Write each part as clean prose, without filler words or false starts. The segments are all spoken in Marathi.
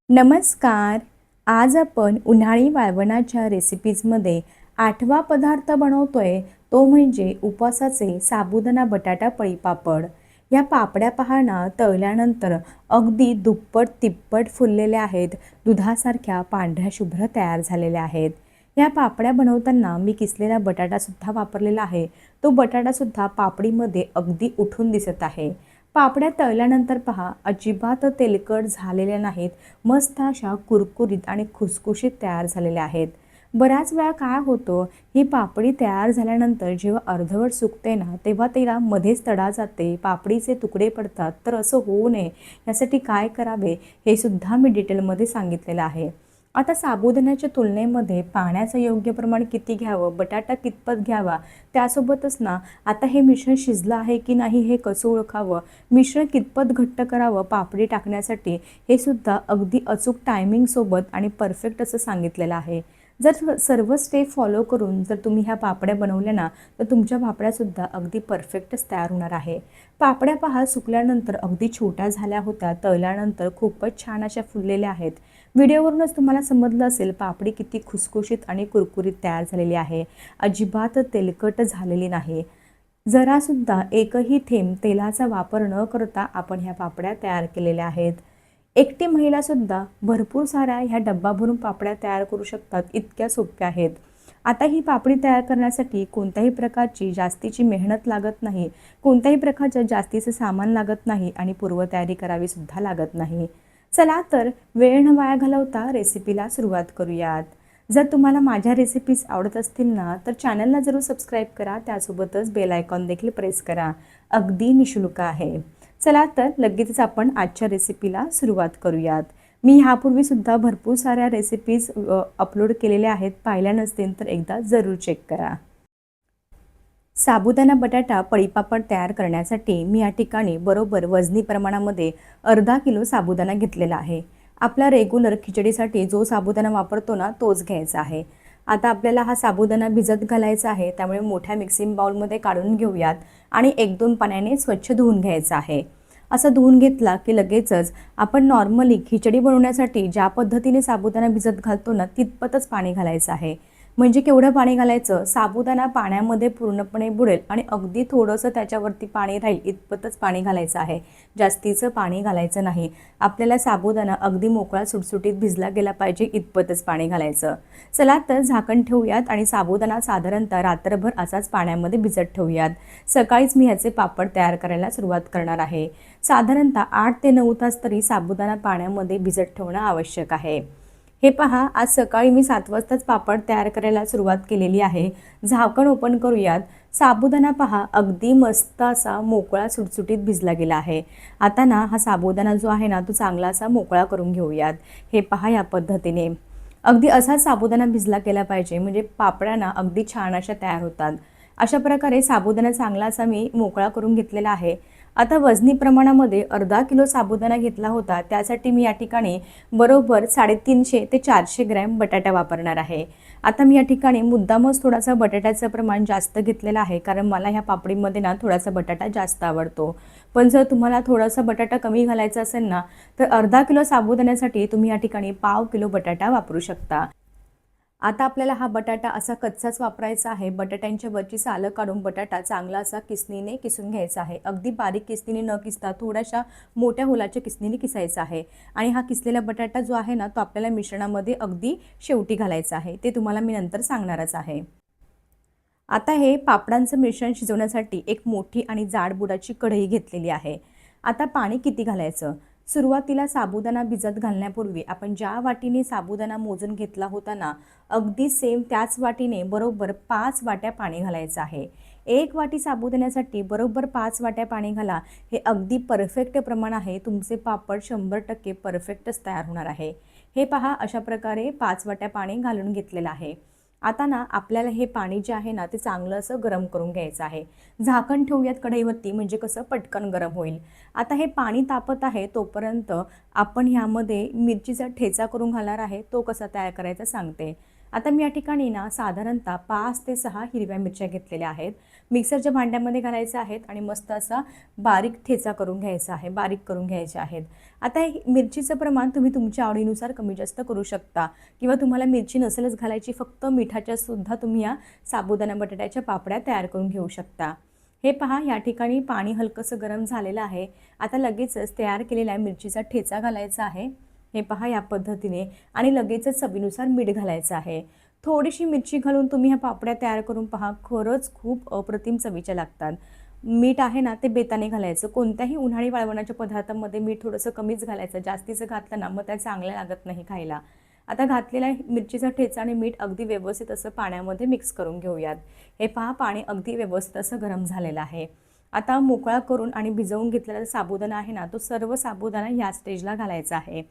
नमस्कार. आज आपण उन्हाळी वाळवणाच्या रेसिपीजमध्ये 8वा पदार्थ बनवतोय, तो म्हणजे उपवासाचे साबुदाणा बटाटा पळीपापड. या पापड्या पहा ना, तळल्यानंतर अगदी दुप्पट तिप्पट फुललेल्या आहेत. दुधासारख्या पांढऱ्या शुभ्र तयार झालेल्या आहेत. या पापड्या बनवताना मी किसलेला बटाटासुद्धा वापरलेला आहे. तो बटाटासुद्धा पापडीमध्ये अगदी उठून दिसत आहे. पापड्या तळल्यानंतर पहा, अजिबात तेलकट झालेल्या नाहीत. मस्त अशा कुरकुरीत आणि खुसखुशीत तयार झालेल्या आहेत. बऱ्याच वेळा काय होतं, ही पापडी तयार झाल्यानंतर जेव्हा अर्धवट सुकते ना, तेव्हा तिला मध्येच तडा जाते, पापडीचे तुकडे पडतात. तर असं होऊ नये यासाठी काय करावे हे सुद्धा मी डिटेलमध्ये सांगितलेलं आहे. आता साबुदाण्याच्या तुलनेमध्ये पाण्याचं योग्य प्रमाण किती घ्यावं, बटाटा कितपत घ्यावा, त्यासोबतच ना आता हे मिश्रण शिजलं आहे की नाही हे कसं ओळखावं, मिश्रण कितपत घट्ट करावं पापडी टाकण्यासाठी, हे सुद्धा अगदी अचूक टायमिंगसोबत आणि परफेक्ट असं सांगितलेलं आहे. जर सर्व स्टेप फॉलो करून जर तुम्ही ह्या पापड्या बनवल्या ना, तर तुमच्या पापड्यासुद्धा अगदी परफेक्टच तयार होणार आहे. पापड्या पहा, सुकल्यानंतर अगदी छोट्या झाल्या होत्या, तळल्यानंतर खूपच छान अशा फुललेल्या आहेत. व्हिडिओवरूनच तुम्हाला समजलं असेल पापडी किती खुसखुशीत आणि कुरकुरीत तयार झालेली आहे. अजिबात तेलकट झालेली नाही. जरासुद्धा एकही थेंब तेलाचा वापर न करता आपण ह्या पापड्या तयार केलेल्या आहेत. एकटी महिलासुद्धा भरपूर साऱ्या ह्या डब्बा भरून पापड्या तयार करू शकतात, इतक्या सोप्या आहेत. आता ही पापडी तयार करण्यासाठी कोणत्याही प्रकारची जास्तीची मेहनत लागत नाही, कोणत्याही प्रकारचं जास्तीचं सामान लागत नाही आणि पूर्वतयारी करावीसुद्धा लागत नाही. चला तर वेळ न वाया घालवता रेसिपीला सुरुवात करूयात. जर तुम्हाला माझ्या रेसिपीज आवडत असतील ना, तर चॅनलला जरूर सबस्क्राईब करा, त्यासोबतच बेल आयकॉन देखील प्रेस करा. अगदी निःशुल्क आहे. चला तर लगेचच आपण आजच्या रेसिपीला सुरुवात करूयात. मी ह्यापूर्वीसुद्धा भरपूर साऱ्या रेसिपीज अपलोड केलेल्या आहेत. पाहिल्या नसतील तर एकदा जरूर चेक करा. साबुदाणा बटाटा पळीपापड तयार करण्यासाठी मी या ठिकाणी बरोबर वजनी प्रमाणामध्ये अर्धा किलो साबुदाणा घेतलेला आहे. आपला रेग्युलर खिचडीसाठी जो साबुदाणा वापरतो ना, तोच घ्यायचा आहे. आता आपल्याला हा साबुदाणा भिजत घालायचा आहे, त्यामुळे मोठ्या मिक्सिंग बाउलमध्ये काढून घेऊयात आणि 1-2 पाण्याने स्वच्छ धुवून घ्यायचं आहे. असं धुवून घेतला की लगेचच आपण नॉर्मली खिचडी बनवण्यासाठी ज्या पद्धतीने साबुदाणा भिजत घालतो ना, तितपतच पाणी घालायचं आहे. म्हणजे केवढं पाणी घालायचं, साबुदाणा पाण्यामध्ये पूर्णपणे बुडेल आणि अगदी थोडंसं त्याच्यावरती पाणी राहील इतपतच पाणी घालायचं आहे. जास्तीचं पाणी घालायचं नाही. आपल्याला साबुदाणा अगदी मोकळा सुटसुटीत भिजला गेला पाहिजे इतपतच पाणी घालायचं. चला तर झाकण ठेवूयात आणि साबुदाणा साधारणतः रात्रभर असाच पाण्यामध्ये भिजत ठेवूयात. सकाळीच मी ह्याचे पापड तयार करायला सुरुवात करणार आहे. साधारणतः 8 ते 9 तास तरी साबुदाणा पाण्यामध्ये भिजत ठेवणं आवश्यक आहे. हे पहा, आज सकाळी मी 7 वाजताच पापड तयार करायला सुरुवात केलेली आहे. झाकण ओपन करूयात. साबुदाणा पहा, अगदी मस्त असा मोकळा सुटसुटीत भिजला गेला आहे. आता ना हा साबुदाणा जो आहे ना, तो चांगला असा मोकळा करून घेऊयात. हे पहा, या पद्धतीने अगदी असा साबुदाणा भिजला गेला पाहिजे, म्हणजे पापड्या ना अगदी छान अशा तयार होतात. अशा प्रकारे साबुदाणा चांगला असा मी मोकळा करून घेतलेला आहे. आता वजनी प्रमाणामध्ये अर्धा किलो साबुदाणा घेतला होता, त्यासाठी मी या ठिकाणी बरोबर 350 ते 400 ग्रॅम बटाटा वापरणार आहे. आता मी या ठिकाणी मुद्दामच थोडासा बटाट्याचं प्रमाण जास्त घेतलेलं आहे, कारण मला ह्या पापडीमध्ये ना थोडासा बटाटा जास्त आवडतो. पण जर तुम्हाला थोडासा बटाटा कमी घालायचा असेल ना, तर अर्धा किलो साबुदाण्यासाठी तुम्ही या ठिकाणी पाव किलो बटाटा वापरू शकता. आता आपल्याला हा बटाटा असा कच्चाच वापरायचा आहे. बटाट्यांच्या वरची सालं काढून बटाटा चांगला असा किसणीने किसून घ्यायचा आहे. अगदी बारीक किसणीने न किसता थोड्याशा मोठ्या होलाच्या किसणीने किसायचा आहे. आणि हा किसलेला बटाटा जो आहे ना, तो आपल्याला मिश्रणामध्ये अगदी शेवटी घालायचा आहे. ते तुम्हाला मी नंतर सांगणारच आहे. आता हे पापडांचं मिश्रण शिजवण्यासाठी एक मोठी आणि जाड बुडाची कढई घेतलेली आहे. आता पाणी किती घालायचं? सुरुवातीला साबुदाणा भिजत घालण्यापूर्वी आपण ज्या वाटीने साबुदाणा मोजून घेतला होता ना, अगदी सेम त्याच वाटीने बरोबर 5 वाट्या पाणी घालायचं आहे. 1 वाटी साबुदाण्यासाठी बरोबर 5 वाट्या पाणी घाला. हे अगदी परफेक्ट प्रमाण आहे. तुमचे पापड 100% परफेक्टच तयार होणार आहे. हे पहा, अशा प्रकारे 5 वाट्या पाणी घालून घेतलेलं आहे. आता ना आपल्याला हे पाणी जे आहे ना, ते चांगलं असं गरम करून घ्यायचं आहे. झाकण ठेवूयात कढईवरती, म्हणजे कसं पटकन गरम होईल. आता हे पाणी तापत आहे तोपर्यंत आपण ह्यामध्ये मिरचीचा ठेचा करून घालणार आहे. तो कसा तयार करायचा सांगते. आता मी या ठिकाणी ना साधारणतः 5 ते 6 हिरव्या मिरच्या घेतलेल्या आहेत. मिक्सरच्या भांड्यामध्ये घालायचे आहेत आणि मस्त असा बारीक ठेचा करून घ्यायचा आहे, बारीक करून घ्यायचे आहेत. आता मिरचीचं प्रमाण तुम्ही तुमच्या आवडीनुसार कमी जास्त करू शकता किंवा तुम्हाला मिरची नसेलच घालायची, फक्त मिठाच्या सुद्धा तुम्ही या साबुदाणा बटाट्याच्या पापड्या तयार करून घेऊ शकता. हे पहा, या ठिकाणी पाणी हलकंसं गरम झालेलं आहे. आता लगेचच तयार केलेल्या मिरचीचा ठेचा घालायचा आहे. हे पहा या पद्धतीने, आणि लगेचच चवीनुसार मीठ घालायचं आहे. थोडीशी मिरची घालून तुम्ही ह्या पापड्या तयार करून पहा, खरंच खूप अप्रतिम चवीच्या लागतात. मीठ आहे ना ते बेताने घालायचं. कोणत्याही उन्हाळी वाळवणाच्या पदार्थामध्ये मीठ थोडंसं कमीच घालायचं. जास्तीचं घातलं ना मग त्या चांगल्या लागत नाही खायला. आता घातलेला मिरचीचा ठेचा आणि मीठ अगदी व्यवस्थित असं पाण्यामध्ये मिक्स करून घेऊयात. हे पहा, पाणी अगदी व्यवस्थित असं गरम झालेलं आहे. आता मोकळा करून आणि भिजवून घेतलेला साबुदाणा आहे ना, तो सर्व साबुदाणा या स्टेजला घालायचा आहे.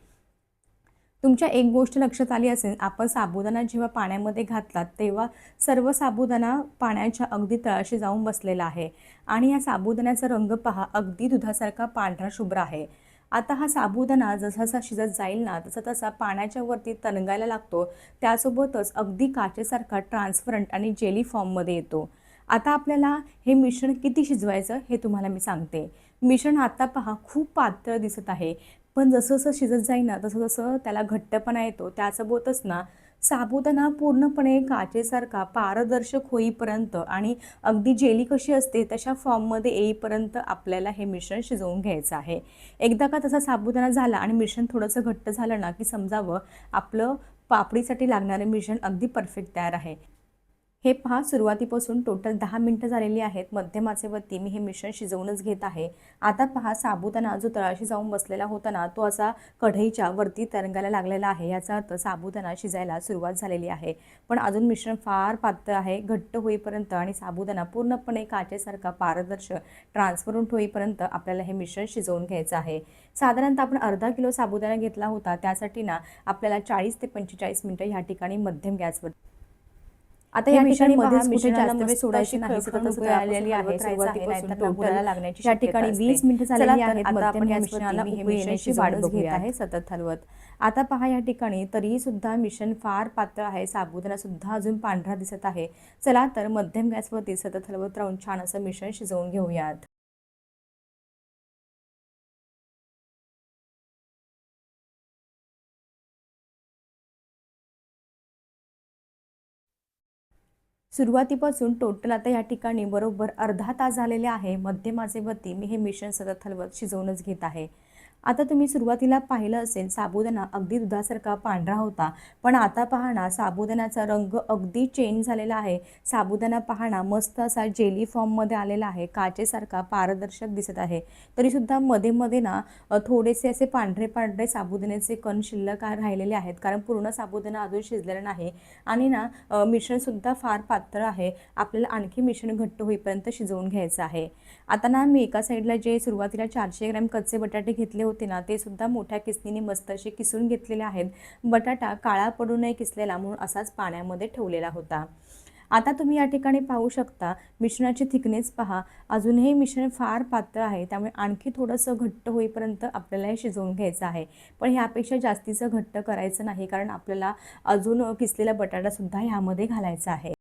तुमच्या एक गोष्ट लक्षात आली असेल, आपण साबुदाणा जेव्हा पाण्यामध्ये घातलात तेव्हा सर्व साबुदाणा पाण्याच्या अगदी तळाशी जाऊन बसलेला आहे आणि या साबुदाण्याचा रंग पहा, अगदी दुधासारखा पांढरा शुभ्र आहे. आता हा साबुदाणा जसा शिजत जाईल ना तसा तसा पाण्याच्या वरती तरंगायला लागतो. त्यासोबतच अगदी काचेसारखा ट्रान्सपरंट आणि जेली फॉर्ममध्ये येतो. आता आपल्याला हे मिश्रण किती शिजवायचं हे तुम्हाला मी सांगते. मिश्रण आता पहा खूप पातळ दिसत आहे, पण जसं जसं शिजत जाईल ना तसं तसं त्याला घट्टपणा येतो. त्यासोबतच ना साबुदाणा पूर्णपणे काचेसारखा पारदर्शक होईपर्यंत आणि अगदी जेली कशी असते तशा फॉर्ममध्ये येईपर्यंत आपल्याला हे मिश्रण शिजवून घ्यायचं आहे. एकदा का तसा साबुदाणा झाला आणि मिश्रण थोडंसं घट्ट झालं ना की समजावं आपलं पापडीसाठी लागणारे मिश्रण अगदी परफेक्ट तयार आहे. हे पहा, सुरुवातीपासून टोटल 10 मिनिटं झालेली आहेत. मध्यम आचेवरती मी हे मिश्रण शिजवूनच घेत आहे. आता पहा, साबुदाणा जो तळाशी जाऊन बसलेला होता ना तो असा कढईच्या वरती तरंगायला लागलेला आहे. याचा अर्थ साबुदाणा शिजायला सुरुवात झालेली आहे. पण अजून मिश्रण फार पातळ आहे. घट्ट होईपर्यंत आणि साबुदाणा पूर्णपणे काचेसारखा पारदर्शक ट्रान्सपरंट होईपर्यंत आपल्याला हे मिश्रण शिजवून घ्यायचं आहे. साधारणतः आपण अर्धा किलो साबुदाणा घेतला होता, त्यासाठी ना आपल्याला 40 ते 45 मिनिटं ह्या ठिकाणी मध्यम गॅसवर. आता या ठिकाणी पहा, मिश्रणाला जास्त वेळ सोडायची नाही. सतत आलेली आहे सुरुवातीपासून टोटल लागण्याची. या ठिकाणी 20 मिनिटं झालेली आहेत. आता आपण या मिश्रणाला उकळी येण्याची वाट बघत आहे सतत हलवत. आता पहा, या ठिकाणी तरीही सुद्धा मिश्रण फार पातळ आहे. साबुदाणा सुद्धा अजून पांढरा दिसत आहे. चला तर मध्यम गॅसवरती सतत हलवत राहून छान असं मिश्रण शिजवून घेऊयात. सुरुवातीपासून टोटल आता या ठिकाणी बरोबर अर्धा तास झालेले आहे. मध्यम आचेवरती मी हे मिश्रण सतत हलवत शिजवूनच घेत आहे. आता तुम्ही सुरुवातीला पाहिलं असेल, साबुदाणा अगदी दुधासारखा पांढरा होता, पण आता पहा ना साबुदाण्याचा रंग अगदी चेंज झालेला आहे. साबुदाणा पहा ना मस्त असा जेली फॉर्ममध्ये आलेला आहे, काचेसारखा पारदर्शक दिसत आहे. तरीसुद्धा मध्ये मध्ये ना थोडेसे असे पांढरे पांढरे साबुदाण्याचे कण शिल्लक राहिलेले आहेत, कारण पूर्ण साबुदाणा अजून शिजलेला नाही. आणि ना मिश्रणसुद्धा फार पातळ आहे. आपल्याला आणखी मिश्रण घट्ट होईपर्यंत शिजवून घ्यायचं आहे. आता ना मी एका साईडला जे सुरुवातीला 400 ग्रॅम कच्चे बटाटे घेतले होते ना ते सुद्धा मोठ्या किसणीने मस्त असे किसून घेतलेले आहेत. बटाटा काळा पडू नये किसलेला म्हणून असाच पाण्यामध्ये ठेवलेला होता. आता तुम्ही या ठिकाणी पाहू शकता मिश्रणाची थिकनेस पहा, अजूनही मिश्रण फार पातळ आहे, त्यामुळे आणखी थोडंसं घट्ट होईपर्यंत आपल्याला हे शिजवून घ्यायचं आहे. पण ह्यापेक्षा जास्तीचं घट्ट करायचं नाही, कारण आपल्याला अजून किसलेला बटाटासुद्धा ह्यामध्ये घालायचा आहे.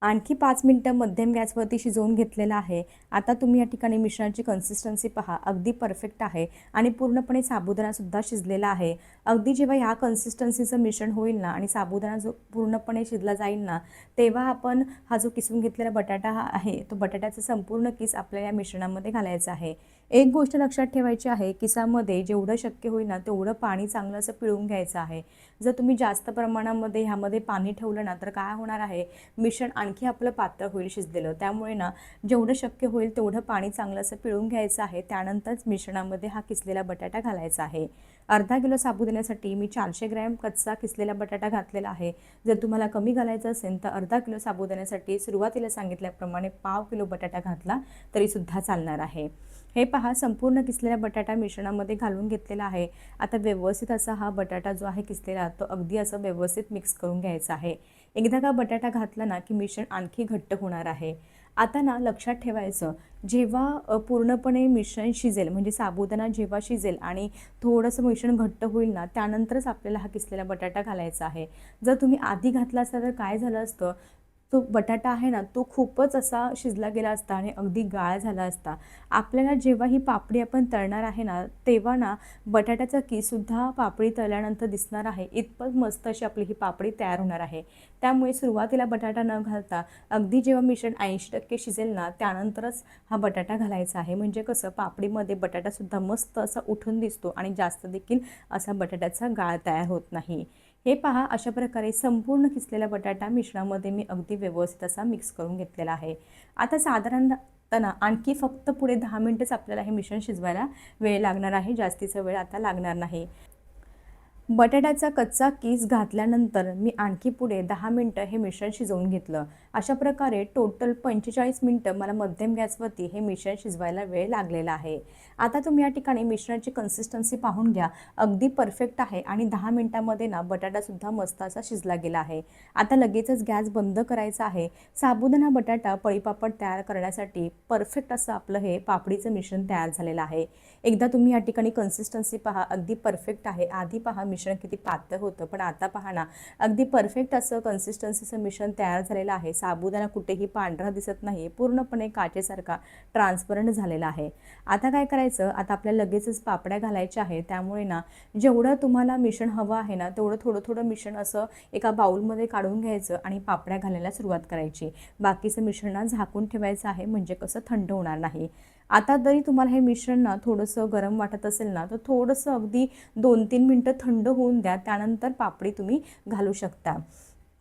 आणखी 5 मिनिटं मध्यम गॅसवरती शिजवून घेतलेलं आहे. आता तुम्ही या ठिकाणी मिश्रणाची कन्सिस्टन्सी पहा, अगदी परफेक्ट आहे आणि पूर्णपणे साबुदाणासुद्धा शिजलेला आहे. अगदी जेव्हा ह्या कन्सिस्टन्सीचं मिश्रण होईल ना आणि साबुदाणा जो पूर्णपणे शिजला जाईल ना, तेव्हा आपण हा जो किसून घेतलेला बटाटा आहे तो बटाट्याचा संपूर्ण किस आपल्या या मिश्रणामध्ये घालायचा आहे. एक गोष्ट लक्षात ठेवायची आहे, किसामध्ये जेवढं शक्य होईल ना तेवढं पाणी चांगलं असं पिळून घ्यायचं आहे. जर तुम्ही जास्त प्रमाणामध्ये ह्यामध्ये पाणी ठेवलं ना तर काय होणार आहे, मिश्रण आणखी आपलं पातळ होईल शिजलेलं. त्यामुळे ना जेवढं शक्य होईल तेवढं पाणी चांगलं असं पिळून घ्यायचं आहे. त्यानंतरच मिश्रणामध्ये हा किसलेला बटाटा घालायचा आहे. अर्धा किलो साबुदाण्यासाठी मी 400 ग्रॅम कच्चा किसलेला बटाटा घातलेला आहे. जर तुम्हाला कमी घालायचं असेल तर अर्धा किलो साबुदाण्यासाठी सुरुवातीला सांगितल्याप्रमाणे पाव किलो बटाटा घातला तरीसुद्धा चालणार आहे. हे पहा, संपूर्ण किसलेला बटाटा मिश्रणामध्ये घालून घेतलेला आहे. आता व्यवस्थित असा हा बटाटा जो आहे किसलेला तो अगदी असं व्यवस्थित मिक्स करून घ्यायचा आहे. एकदा का बटाटा घातला ना की मिश्रण आणखी घट्ट होणार आहे. आता ना लक्षात ठेवायचं, जेव्हा पूर्णपणे मिश्रण शिजेल म्हणजे साबुदाणा जेव्हा शिजेल आणि थोडंसं मिश्रण घट्ट होईल ना त्यानंतरच आपल्याला हा किसलेला बटाटा घालायचा आहे. जर तुम्ही आधी घातला असता तर काय झालं असतं, तो बटाटा आहे ना, तो खूपच असा शिजला गेला असता आणि अगदी गाळ झाला असता. आपल्याला जेव्हा ही पापडी आपण तळणार आहे ना, तेव्हा ना बटाट्याचा किससुद्धा पापडी तळल्यानंतर दिसणार आहे. इतपत मस्त अशी आपली ही पापडी तयार होणार आहे. त्यामुळे सुरुवातीला बटाटा न घालता अगदी जेव्हा मिश्रण 80% शिजेल ना, त्यानंतरच हा बटाटा घालायचा आहे. म्हणजे कसं पापडीमध्ये बटाटासुद्धा मस्त असा उठून दिसतो आणि जास्त देखील असा बटाट्याचा गाळ तयार होत नाही. हे पहा, अशा प्रकारे संपूर्ण किसलेला बटाटा मिश्रणामध्ये मी अगदी व्यवस्थित असा मिक्स करून घेतलेला आहे. आता साधारणतः आणखी फक्त पुढे 10 मिनिटच आपल्याला हे मिश्रण शिजवायला वेळ लागणार आहे. जास्तीचा वेळ आता लागणार नाही. बटाट्याचा कच्चा किस घातल्यानंतर मी आणखी पुढे 10 मिनटं हे मिश्रण शिजवून घेतलं. अशा प्रकारे टोटल 45 मिनटं मला मध्यम गॅसवरती हे मिश्रण शिजवायला वेळ लागलेला आहे. आता तुम्ही या ठिकाणी मिश्रणाची कन्सिस्टन्सी पाहून घ्या. अगदी परफेक्ट आहे आणि 10 मिनटामध्ये ना बटाटासुद्धा मस्त असा शिजला गेला आहे. आता लगेचच गॅस बंद करायचा आहे. साबुदाणा बटाटा पळीपापड तयार करण्यासाठी परफेक्ट असं आपलं हे पापडीचं मिश्रण तयार झालेलं आहे. एकदा तुम्ही या ठिकाणी कन्सिस्टन्सी पहा, अगदी परफेक्ट आहे. आधी पहा मिश्रण किती पातळ होतं, पण आता पहा ना अगदी परफेक्ट असं कन्सिस्टन्सीचं मिश्रण तयार झालेलं आहे. साबुदाणा कुठेही पांढरा दिसत नाही, पूर्णपणे काचेसारखा ट्रान्सपरंट झालेला आहे. आता काय करायचं, आता आपल्याला लगेचच पापड्या घालायच्या आहे. त्यामुळे ना जेवढं तुम्हाला मिश्रण हवं आहे ना, तेवढं थोडं थोडं मिश्रण असं एका बाउलमध्ये काढून घ्यायचं आणि पापड्या घालायला सुरुवात करायची. बाकीचं मिश्रण झाकून ठेवायचं आहे, म्हणजे कसं थंड होणार नाही. आता जरी तुम्हाला हे मिश्रण ना थोडंसं गरम वाटत असेल ना, तर थोडंसं अगदी 2-3 मिनटं थंड होऊन द्या. त्यानंतर पापडी तुम्ही घालू शकता.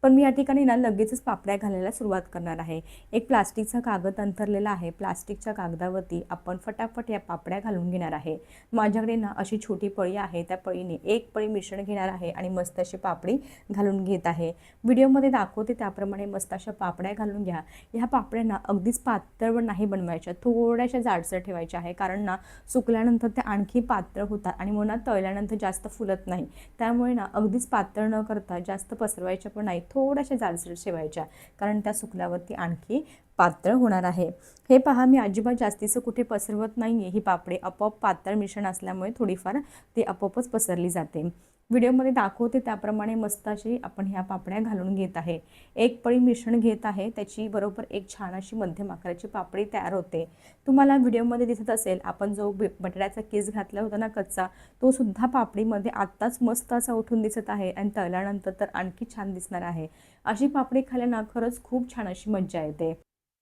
पण मी या ठिकाणी ना लगेचच पापड्या घालायला सुरुवात करणार आहे. एक प्लास्टिकचा कागद अंथरलेला आहे. प्लास्टिकच्या कागदावरती आपण फटाफट या पापड्या घालून घेणार आहे. माझ्याकडे ना अशी छोटी पळी आहे. त्या पळीने एक पळी मिश्रण घेणार आहे आणि मस्त अशी पापडी घालून घेत आहे. व्हिडिओमध्ये दाखवते त्याप्रमाणे मस्त अशा पापड्या घालून घ्या. ह्या पापड्यांना अगदीच पातळ नाही बनवायच्या, थोड्याशा जाडसर ठेवायच्या आहे. कारण ना सुकल्यानंतर त्या आणखी पातळ होतात आणि मग ना तळल्यानंतर जास्त फुलत नाही. त्यामुळे ना अगदीच पातळ न करता जास्त पसरवायच्या पण नाही, थोड्याशा जाडसर ठेवायच्या, कारण त्या सुकल्यावरती आणखी पातळ होणार आहे. हे पहा, मी अजिबात जास्तीचं कुठे पसरवत नाही आहे. ही पापडी आपोआप पातळ मिश्रण असल्यामुळे थोडीफार ती आपोआपच पसरली जाते. व्हिडिओमध्ये दाखवते त्याप्रमाणे मस्त अशी आपण ह्या पापड्या घालून घेत आहे. एक पळी मिश्रण घेत आहे, त्याची बरोबर एक छान अशी मध्यम आकाराची पापडी तयार होते. तुम्हाला व्हिडिओमध्ये दिसत असेल, आपण जो बटाट्याचा किस घातला होता ना कच्चा, तो सुद्धा पापडीमध्ये आत्ताच मस्त असा उठून दिसत आहे आणि तळल्यानंतर तर आणखी छान दिसणार आहे. अशी पापडी खाल्ल्यानं खरंच खूप छान अशी मज्जा येते.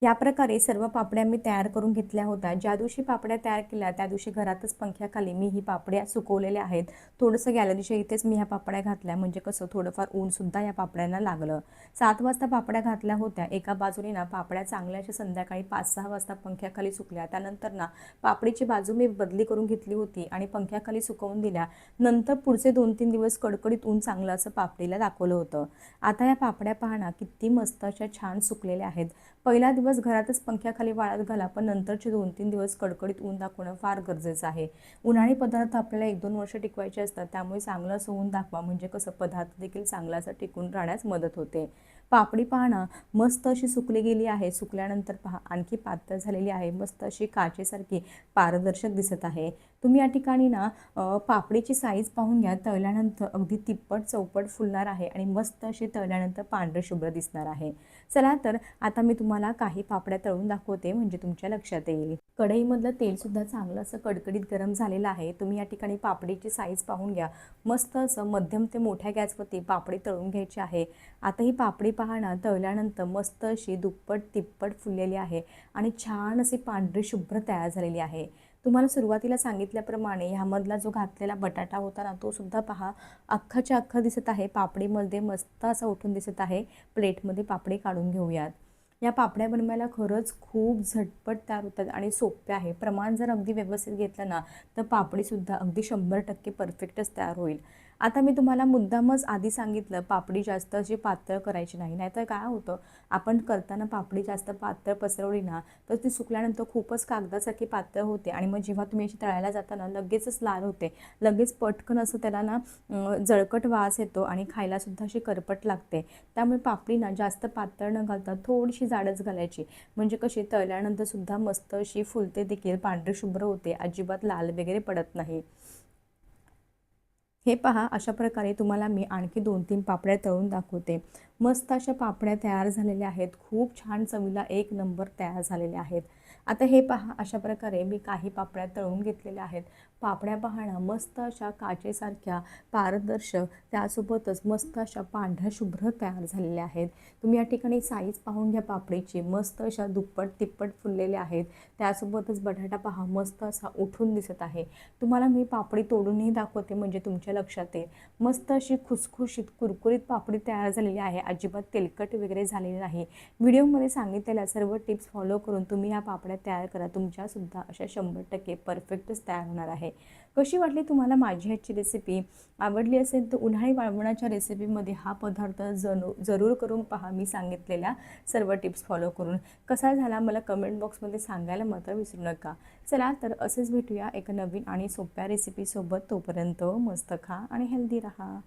या प्रकारे सर्व पापड्या मी तयार करून घेतल्या होत्या. ज्या दिवशी पापड्या तयार केल्या त्या दिवशी घरातच पंख्याखाली मी ही पापड्या सुकवलेल्या आहेत. थोडंसं गॅलरीच्या इथेच मी ह्या पापड्या घातल्या, म्हणजे कसं थोडंफार ऊनसुद्धा या पापड्यांना लागलं. 7 वाजता पापड्या घातल्या होत्या. एका बाजूने ना पापड्या चांगल्या अशा संध्याकाळी 5-6 वाजता पंख्याखाली सुकल्या. त्यानंतर ना पापडीची बाजू मी बदली करून घेतली होती आणि पंख्याखाली सुकवून दिल्या. नंतर पुढचे 2-3 दिवस कडकडीत ऊन चांगलं असं पापडीला दाखवलं होतं. आता या पापड्या पहा ना किती मस्त अशा छान सुकलेल्या आहेत. पहिला दिवस घरातच पंख्याखाली वाळत घाला, पण नंतरचे 2-3 दिवस कडकडीत ऊन दाखवणं फार गरजेचं आहे. उन्हाळी पदार्थ आपल्याला 1-2 वर्ष टिकवायचे असतात, त्यामुळे चांगलं असं ऊन दाखवा, म्हणजे कसं पदार्थ देखील चांगला असं टिकून राहण्यास मदत होते. पापडी पहा ना मस्त अशी सुकली गेली आहे. सुकल्यानंतर पहा आणखी पातळ झालेली आहे, मस्त अशी काचेसारखी पारदर्शक दिसत आहे. तुम्ही या ठिकाणी ना पापडीची साईज पाहून घ्या. तळल्यानंतर अगदी तिप्पट चौपट फुलणार आहे आणि मस्त अशी तळल्यानंतर पांढरे शुभ्र दिसणार आहे. चला तर आता मी तुम्हाला काही पापड्या तळून दाखवते, म्हणजे तुमच्या लक्षात येईल. कढईमधलं तेलसुद्धा चांगलं असं कडकडीत गरम झालेलं आहे. तुम्ही या ठिकाणी पापडीची साईज पाहून घ्या. मस्त असं मध्यम ते मोठ्या गॅसवरती पापडी तळून घ्यायची आहे. आता ही पापडी पहा ना तळल्यानंतर मस्त अशी दुप्पट तिप्पट फुललेली आहे आणि छान अशी पांढरी शुभ्र तयार झालेली आहे. तुम्हाला सुरुवातीला सांगितल्याप्रमाणे ह्यामधला जो घातलेला बटाटा होता ना, तो सुद्धा पहा अख्खाच्या अख्खा दिसत आहे. पापडीमध्ये मस्त असा उठून दिसत आहे. प्लेटमध्ये पापडी काढून घेऊयात. या पापड्या बनवायला खरंच खूप झटपट तयार होतात आणि सोप्या आहे. प्रमाण जर अगदी व्यवस्थित घेतलं ना, तर पापडीसुद्धा अगदी 100% परफेक्टच तयार होईल. आता मी तुम्हाला मुद्दामच आधी सांगितलं, पापडी जास्त अशी पातळ करायची नाही, नाहीतर काय होतं, आपण करताना पापडी जास्त पातळ पसरवली ना, तर ती सुकल्यानंतर खूपच कागदासारखी पातळ होते आणि मग जेव्हा तुम्ही अशी तळायला जाताना लगेचच लाल होते. लगेच पटकन असं त्याला ना जळकट वास येतो आणि खायलासुद्धा अशी करपट लागते. त्यामुळे पापडी ना जास्त पातळ न घालता थोडीशी जाडच घालायची, म्हणजे कशी तळल्यानंतर सुद्धा मस्त अशी फुलते देखील, पांढरी शुभ्र होते, अजिबात लाल वगैरे पडत नाही. हे पहा, अशा प्रकारे तुम्हाला मी आणखी 2-3 पापड्या तळून दाखवते. मस्त अशा पापड्या तयार झालेल्या आहेत. खूप छान चवीला एक नंबर तयार झालेल्या आहेत. आता हे पहा, अशा प्रकारे मी काही पापड्या तळून घेतलेल्या आहेत. पापड्या पहा ना, मस्त अशा काचेसारख्या पारदर्शक, त्यासोबतच मस्त अशा पांढऱ्या शुभ्र तयार झालेल्या आहेत. तुम्ही या ठिकाणी साईज पाहून घ्या पापडीची. मस्त अशा दुप्पट-तिप्पट फुललेल्या आहेत. त्यासोबतच बटाटा पहा, मस्त असा उठून दिसत आहे. तुम्हाला मी पापडी तोडूनही दाखवते म्हणजे तुमच्या लक्षात येईल. मस्त अशी खुसखुशीत कुरकुरीत पापडी तयार झालेली आहे. अजिबात तेलकट वगैरे झालेली नाही. व्हिडिओमध्ये सांगितलेल्या सर्व टिप्स फॉलो करून तुम्ही ह्या पापड्या तयार करा. तुमच्यासुद्धा अशा 100% परफेक्टच तयार होणार आहे. कशी वाटली तुम्हाला माझी ह्याची रेसिपी? आवडली असेल तर उन्हाळी वाळवणाच्या रेसिपीमध्ये हा पदार्थ जरूर करून पहा, मी सांगितलेल्या सर्व टिप्स फॉलो करून. कसा झाला मला कमेंट बॉक्समध्ये सांगायला मात्र विसरू नका. चला तर असेच भेटूया एका नवीन आणि सोप्या रेसिपीसोबत. तोपर्यंत मस्त खा आणि हेल्दी राहा.